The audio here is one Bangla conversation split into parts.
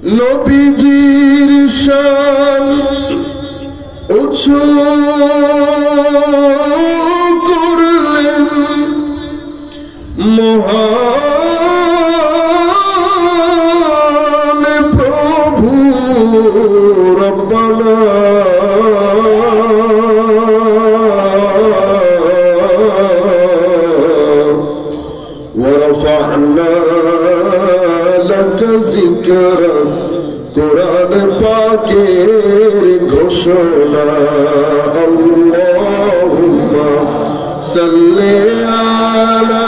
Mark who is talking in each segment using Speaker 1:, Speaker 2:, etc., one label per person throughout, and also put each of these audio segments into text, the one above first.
Speaker 1: নবীজির শান উঁচু করলেন মহান প্রভু রব্বানা ورفعنا لك ذكرك কুরআন পাকের ঘোষণা আল্লাহুম্মা সাল্লি আলা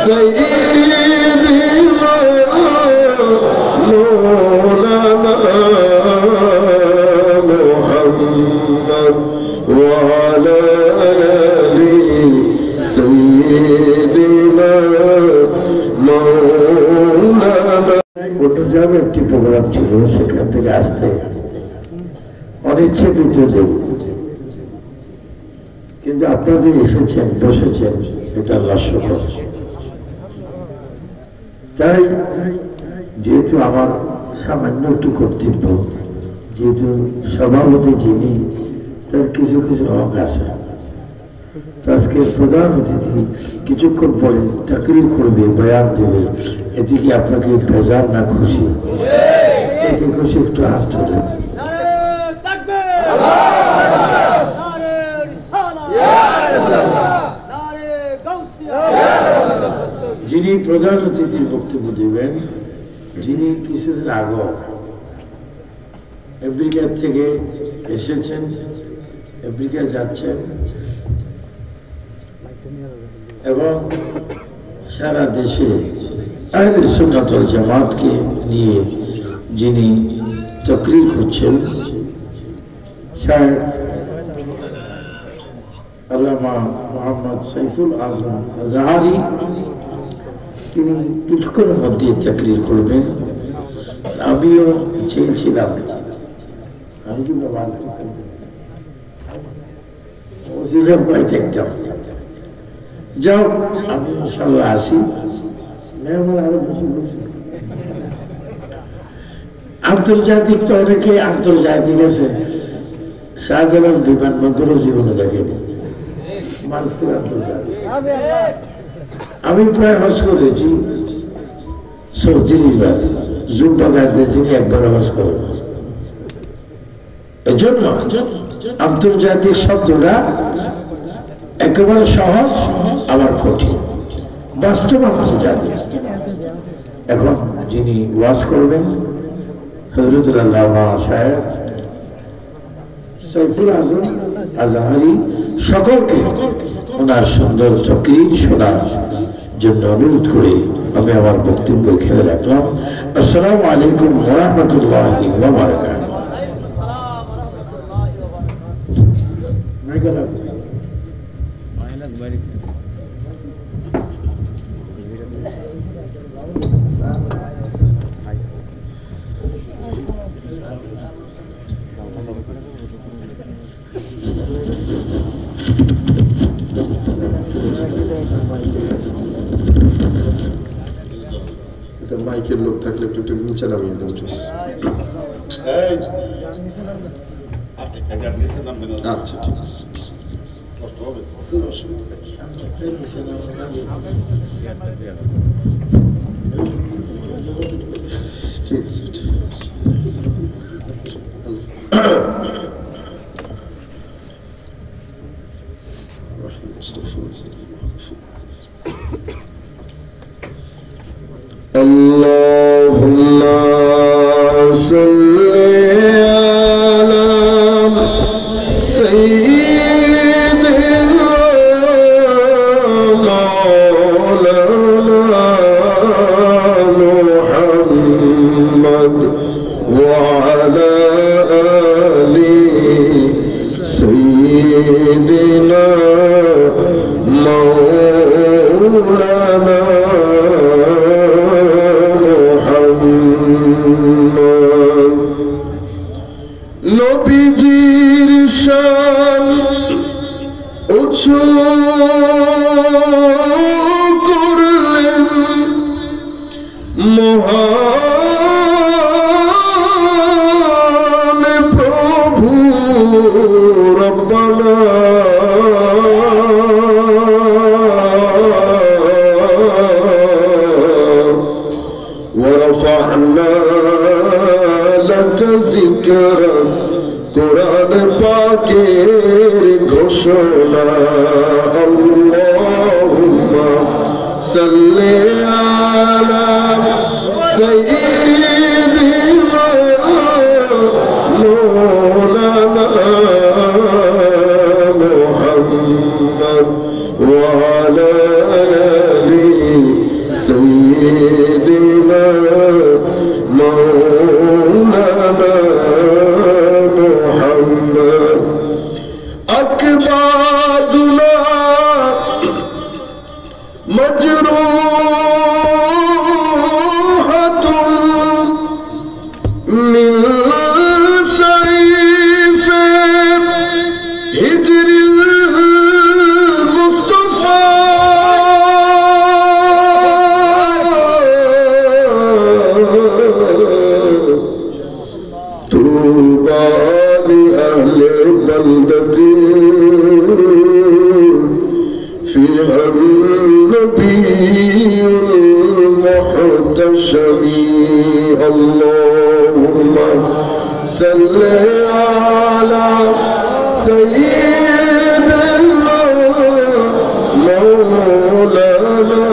Speaker 1: সাইয়্যিদিনা মাওলানা মুহাম্মদ ওয়া আলা আলি সাইয়্যিদিনা মাওলানা যাবে একটি প্রোগ্রাম ছিল, সেখান থেকে আসতে অনিচ্ছাকৃত দেব, কিন্তু আপনাদের এসেছেন বসেছেন, এটা হাস্যকর। তাই যেহেতু আমার সামান্য একটু কর্তব্য, যেহেতু সভাপতি যিনি, তার কিছু কিছু হক আছে। আজকে প্রধান অতিথি কিছুক্ষণ পরে তাকরীর করবে, বয়ান দেবে, এদিকে আপনাকে বেজার না খুশি? এতে খুশি একটু হাত ধরে। যিনি প্রধান অতিথির বক্তব্য দেবেন, যিনি কিছুদিন আগে আমেরিকা থেকে এসেছেন, আমেরিকা যাচ্ছেন এবং সারা দেশে আহলে সুন্নাত ওয়াল জামাতকে নিয়ে যিনি তাকরীর করছেন, শায়েখ আল্লামা মোহাম্মদ সাইফুল আজম আজহারি, তিনি কিছুক্ষণের মধ্যে তাকরীর করবেন। আমিও চেয়েছিলাম, আমি কি বাবা দেখতাম, যাও আমি ইনশাআল্লাহ আসি। আরো বেশি খুশি। আন্তর্জাতিক তো অনেকে আন্তর্জাতিক আছে, শাহজালাল বিমানবন্দরও জীবনে দেখেনি। আমি প্রায় হজ করেছি, সৌদিবার জুম্বা গান্ধী যিনি একবার হজ করেন। এজন্য আন্তর্জাতিক শব্দটা একেবারে সহজ আবার কঠিন, বাস্তব আমরা জানি। এখন যিনি ওয়াজ করবেন হযরতুল আল্লামা শায়েখ সাইফুল আজম আজহারি, সকলকে ওনার সুন্দর তাকরীর শোনার জন্য অনুরোধ করে আমি আমার বক্তব্য এখানে রাখলাম। আসসালামু আলাইকুম ওয়া রাহমাতুল্লাহি ওয়া বারাকাতুহু।
Speaker 2: মাইকের লোক থাকলে একটু নিচে নামিয়ে দেন প্লিজ। আচ্ছা ঠিক আছে, ঠিক আছে, ঠিক আছে।
Speaker 1: اللهم صل على سيدنا مولانا محمد وعلى آل سيدنا مولانا নবীজির শান উঁচু করলেন মহান
Speaker 2: ورفعنا لك ذكرك قرآن পাকের ঘোষণা اللهم صل على سيدنا مولانا محمد وعلى آل سيدنا مولانا محمد أكبادنا مجروحة من سيف هجر المصطفى طوبى لأهل بلدة فيها النبي المحتشم اللهم صل على سيدنا مولانا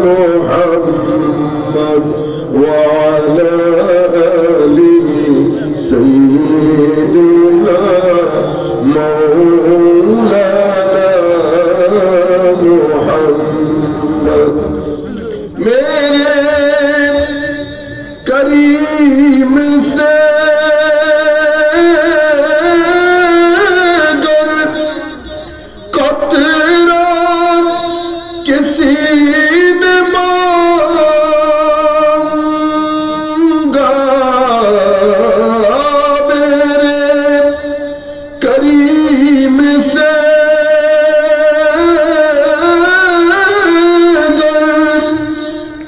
Speaker 2: محمد وعلى آل سيدنا مولانا محمد मेरे करीम से गर कतरा किसी ने मांगा मेरे करीम से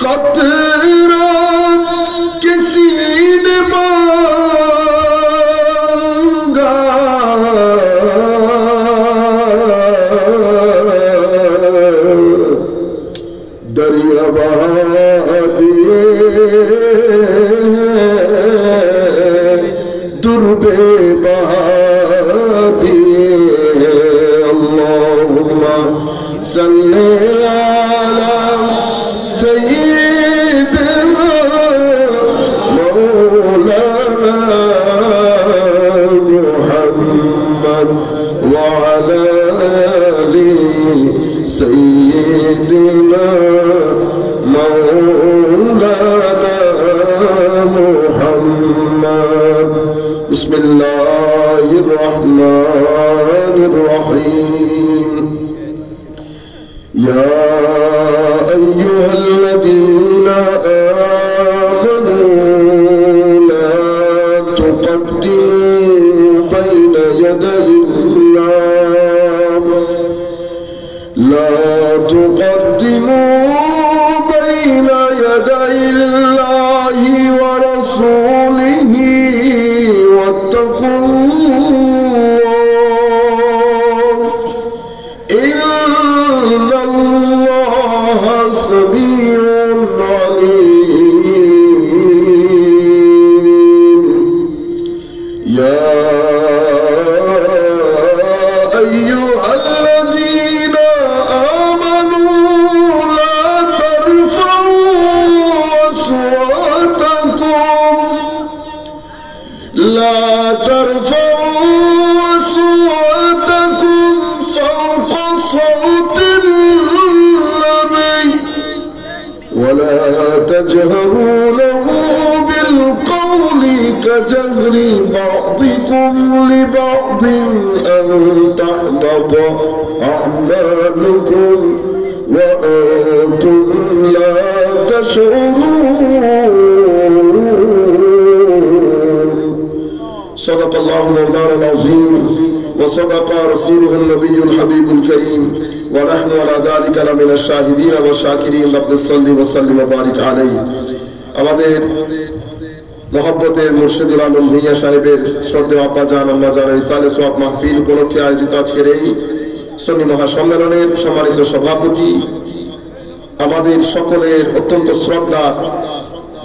Speaker 2: कतरा किसी ने मांगा दरिया बहा दिए दुर्बे बहा दिए अल्लाहुम्मा सल्ली अला सय्यिदना मौलाना मुहम्मद वअला आलि सय्यिदना मौलाना मुहम्मद बिस्मिल्लाहिर रहमानिर रहीम या أيها الذين آمنوا لا تقدموا بين يدي الله لا تقدموا بين يدي الله ورسوله واتقوا الله إن الله سميع عليم يا أيها الذين آمنوا لا ترفعوا أصواتكم فوق صوت النبي ولا تجهروا له بالقول كجهر بعضكم لبعض أن تحبط أعمالكم وأنتم لا تشعرون صدق الله مولانا العظيم وصدق رسوله النبي الحبيب الكريم ونحن على ذلك لمن الشاهدين والشاكرين رب صل وسلم وبارك عليه আমাদের মহব্বতের মুর্শিদুল আলম ভূঁইয়া সাহেবের শ্রদ্ধেয় আব্বা জান আম্মা জানের ইসালে সোয়াব মাহফিল উপলক্ষে আয়োজিত আজকের এই সুন্নি মহাসম্মেলনের সম্মানিত সভাপতি আমাদের সকলের অত্যন্ত শ্রদ্ধা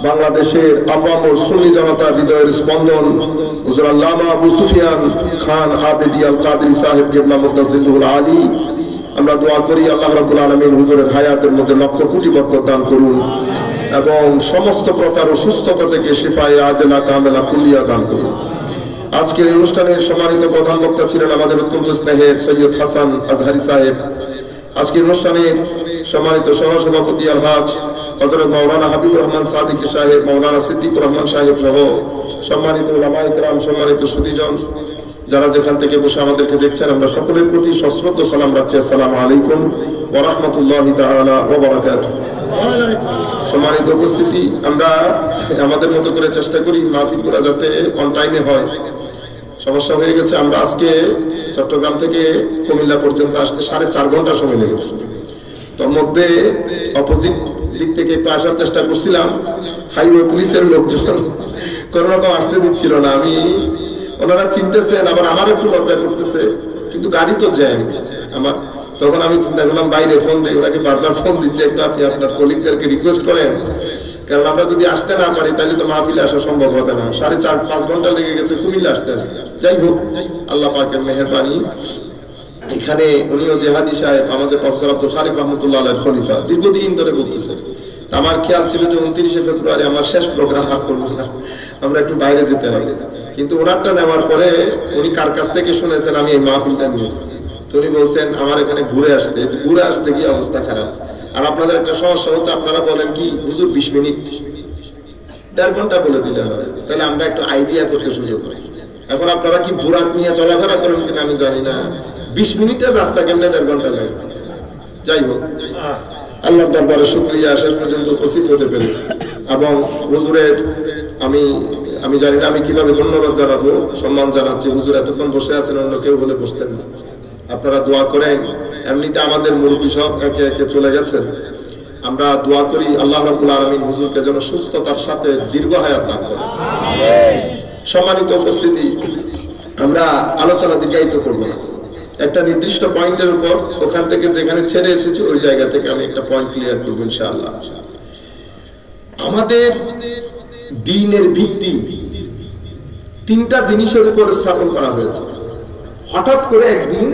Speaker 2: বাংলাদেশের আপামর সুন্নি জনতার হৃদয়ের স্পন্দন হুজুর আল্লামা আবু সুফিয়ান খান আবেদি আল কাদরি সাহেব কিবলা মুতাজিলুল আলী। আমরা দোয়া করি আল্লাহ রাব্বুল আলামিন হুজুরের হায়াতের মধ্যে লক্ষ কোটি বরকত দান করুন এবং সমস্ত প্রকার অসুস্থতা থেকে শিফায়ে আজলা কামেলা কুল্লিয়া দান করুন। আজকের অনুষ্ঠানের সম্মানিত প্রধান বক্তা ছিলেন আমাদের অত্যন্ত স্নেহের সৈয়দ হাসান আজহারি সাহেব। আজকের অনুষ্ঠানের সম্মানিত সহসভাপতি আলহাজ হযরত মাওলানা হাবিবুর রহমান সাদিক সাহেব, মাওলানা সিদ্দিকুর রহমান সাহেব সহ সম্মানিত উলামায়ে কেরাম, সম্মানিত সুধীজন, যারা যেখান থেকে বসে আমাদেরকে দেখছেন, আমরা সকলের প্রতি সশ্রদ্ধ সালাম রাখছি। আসসালামু আলাইকুম ওয়া রাহমাতুল্লাহি তাআলা ওয়া বারাকাতুহু। সম্মানিত উপস্থিতি, আমরা আমাদের মতো করে চেষ্টা করি মাহফিলগুলো যাতে অন টাইমে হয়। সমস্যা হয়ে গেছে, আমরা আজকে চট্টগ্রাম থেকে কুমিল্লা পর্যন্ত আসতে 4.5 ঘন্টা সময় লেগেছে। তোর মধ্যে অপোজিট দিক থেকে একটু আসার চেষ্টা করছিলাম, হাইওয়ে পুলিশের লোকজন কোনো রকম আসতে দিচ্ছিল না। ওনারা চিনতেছেন, আবার আমার একটু লজ্জা করতেছে, কিন্তু গাড়ি তো জ্যাম আমার। তখন আমি চিন্তা করলাম বাইরে ফোন দিই, ওনাকে বারবার ফোন দিচ্ছে, একটু আপনি আপনার কলিগদেরকে রিকোয়েস্ট করেন, কারণ আমরা যদি আসতে না পারি তাহলে তো মাহফিলে আসা সম্ভব হবে না। 4.5-5 ঘন্টা লেগে গেছে কুমিল্লা আসতে আসতে। যাই হোক, আল্লাহ পাকের মেহেরবানি। এখানে উনিও জেহাদি সাহেব, আমাদের প্রফেসর আব্দুল খালিক রহমতুল্লাহ আলাইহির খলিফা, দীর্ঘদিন ধরে বলতেছেন। আমার খেয়াল ছিল যে 29শে ফেব্রুয়ারি আমার শেষ প্রোগ্রাম আর করবো না, আমরা একটু বাইরে যেতে হবে। কিন্তু ওনারটা নেওয়ার পরে উনি কার কাছ থেকে শুনেছেন আমি এই মাহফিলটা নিয়েছি, তো উনি বলছেন আমার এখানে ঘুরে আসতে গিয়ে অবস্থা খারাপ। আর আপনাদের একটা সমস্যা হচ্ছে, আপনারা বলেন কি হুজুর 20 মিনিট 1.5 ঘন্টা বলে দিলে হয়, তাহলে আমরা একটু আইডিয়া করতে সুযোগ পাই। এখন আপনারা কি বুরাক নিয়ে চলাফেরা করেন কিনা আমি জানি না, 20 মিনিটের রাস্তা কেমনে 1.5 ঘন্টা লাগে। যাই হোক, আল্লাহর দরবারে শুকরিয়া, শেষ পর্যন্ত উপস্থিত হতে পেরেছি। এবং হুজুরের আমি জানি না আমি কিভাবে ধন্যবাদ জানাবো, সম্মান জানাচ্ছি। হুজুর এতক্ষণ বসে আছেন, অন্য কেউ হলে বসতেন না। আপনারা দোয়া করেন, এমনিতে আমাদের মুরব্বী সব একে একে চলে গেছেন। আমরা দোয়া করি আল্লাহ রাব্বুল আলামিন হুজুরকে যেন সুস্থতার সাথে দীর্ঘ হায়াত দান করেন। সম্মানিত উপস্থিতি, আমরা আলোচনা দীর্ঘায়িত করব না, একটা নির্দিষ্ট পয়েন্টের উপর ওখান থেকে যেখানে ছেড়ে এসেছি ওই জায়গা থেকে আমি একটা পয়েন্ট ক্লিয়ার করব ইনশাআল্লাহ। আমাদের দ্বীনের ভিত্তি 3টা জিনিসের উপর স্থাপন করা হয়েছে। হঠাৎ করে একদিন